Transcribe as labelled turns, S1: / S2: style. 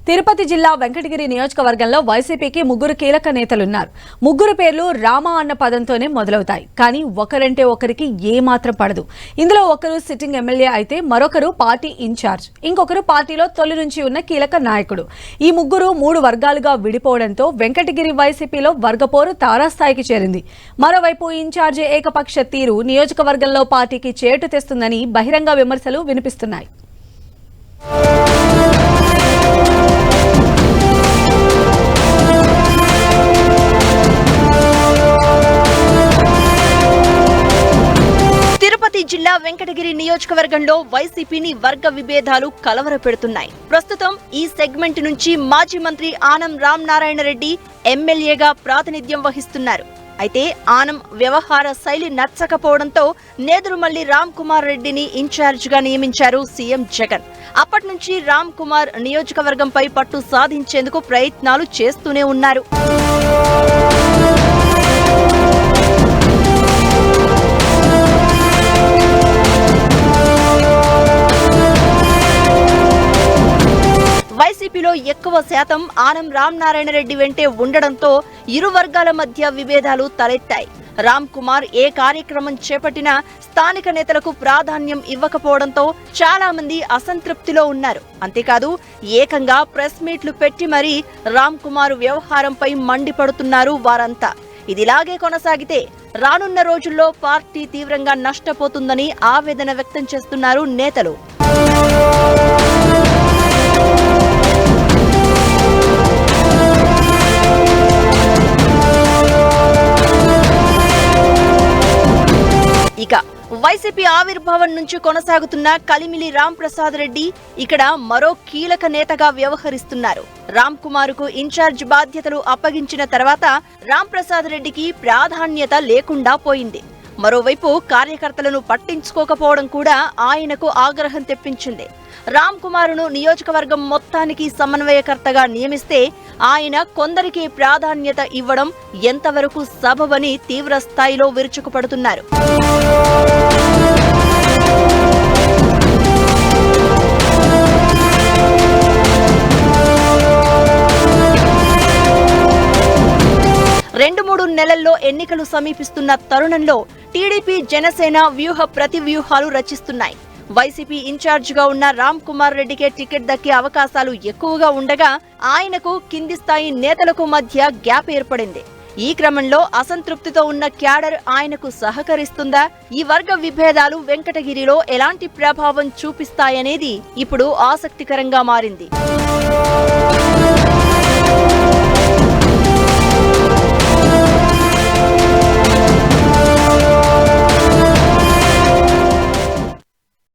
S1: తిరుపతి జిల్లా వెంకటగిరి నియోజకవర్గంలో వైసీపీకి ముగ్గురు కీలక నేతలున్నారు. ముగ్గురు పేర్లు రామ అన్న పదంతోనే మొదలవుతాయి. కానీ ఒకరంటే ఒకరికి ఏమాత్రం పడదు. ఇందులో ఒకరు సిట్టింగ్ ఎమ్మెల్యే అయితే మరొకరు పార్టీ ఇన్ఛార్జ్, ఇంకొకరు పార్టీలో తొలి నుంచి ఉన్న కీలక నాయకుడు. ఈ ముగ్గురు 3 వర్గాలుగా విడిపోవడంతో వెంకటగిరి వైసీపీలో వర్గపోరు తారాస్థాయికి చేరింది. మరోవైపు ఇన్ఛార్జి ఏకపక్ష తీరు నియోజకవర్గంలో పార్టీకి చేటు తెస్తుందని బహిరంగ విమర్శలు వినిపిస్తున్నాయి.
S2: తిరుపతి జిల్లా వెంకటగిరి నియోజకవర్గంలో వైసీపీని వర్గ విభేదాలు కలవరపెడుతున్నాయి. ప్రస్తుతం ఈ సెగ్మెంట్ నుంచి మాజీ మంత్రి ఆనం రామనారాయణ రెడ్డి ఎమ్మెల్యేగా ప్రాతినిధ్యం వహిస్తున్నారు. అయితే ఆనం వ్యవహార శైలి నచ్చకపోవడంతో నేదురుమల్లి రామ్ కుమార్ రెడ్డిని ఇన్ఛార్జిగా నియమించారు సీఎం జగన్. అప్పటి నుంచి రామ్ కుమార్ నియోజకవర్గంపై పట్టు సాధించేందుకు ప్రయత్నాలు చేస్తూనే ఉన్నారు. వైసీపీలో ఎక్కువ శాతం ఆనం రామనారాయణ రెడ్డి వెంటే ఉండడంతో ఇరు వర్గాల మధ్య విభేదాలు తలెత్తాయి. రామ్ కుమార్ ఏ కార్యక్రమం చేపట్టినా స్థానిక నేతలకు ప్రాధాన్యం ఇవ్వకపోవడంతో చాలా మంది అసంతృప్తిలో ఉన్నారు. అంతేకాదు ఏకంగా ప్రెస్ మీట్లు పెట్టి మరీ రామ్ కుమార్ వ్యవహారంపై మండిపడుతున్నారు వారంతా. ఇదిలాగే కొనసాగితే రానున్న రోజుల్లో పార్టీ తీవ్రంగా నష్టపోతుందని ఆవేదన వ్యక్తం చేస్తున్నారు నేతలు. ఇక వైసీపీ ఆవిర్భావం నుంచి కొనసాగుతున్న కలిమిలి రామ్ ప్రసాద్ రెడ్డి ఇక్కడ మరో కీలక నేతగా వ్యవహరిస్తున్నారు. రామ్ కుమార్ కు ఇన్ఛార్జ్ బాధ్యతలు అప్పగించిన తర్వాత రామ్ ప్రసాద్ రెడ్డికి ప్రాధాన్యత లేకుండా పోయింది. మరోవైపు కార్యకర్తలను పట్టించుకోకపోవడం కూడా ఆయనకు ఆగ్రహం తెప్పించింది. రామ్ కుమార్ను నియోజకవర్గం మొత్తానికి సమన్వయకర్తగా నియమిస్తే ఆయన కొందరికి ప్రాధాన్యత ఇవ్వడం ఎంతవరకు సబబని తీవ్ర స్థాయిలో విరుచుకుపడుతున్నారు. రెండు మూడు నెలల్లో ఎన్నికలు సమీపిస్తున్న తరుణంలో టీడీపీ జనసేన వ్యూహ ప్రతివ్యూహాలు రచిస్తున్నాయి. వైసీపీ ఇన్ఛార్జిగా ఉన్న రామ్ కుమార్ రెడ్డికే టికెట్ దక్కే అవకాశాలు ఎక్కువగా ఉండగా ఆయనకు కింది స్థాయి నేతలకు మధ్య గ్యాప్ ఏర్పడింది. ఈ క్రమంలో అసంతృప్తితో ఉన్న క్యాడర్ ఆయనకు సహకరిస్తుందా? ఈ వర్గ విభేదాలు వెంకటగిరిలో ఎలాంటి ప్రభావం చూపిస్తాయనేది ఇప్పుడు ఆసక్తికరంగా మారింది.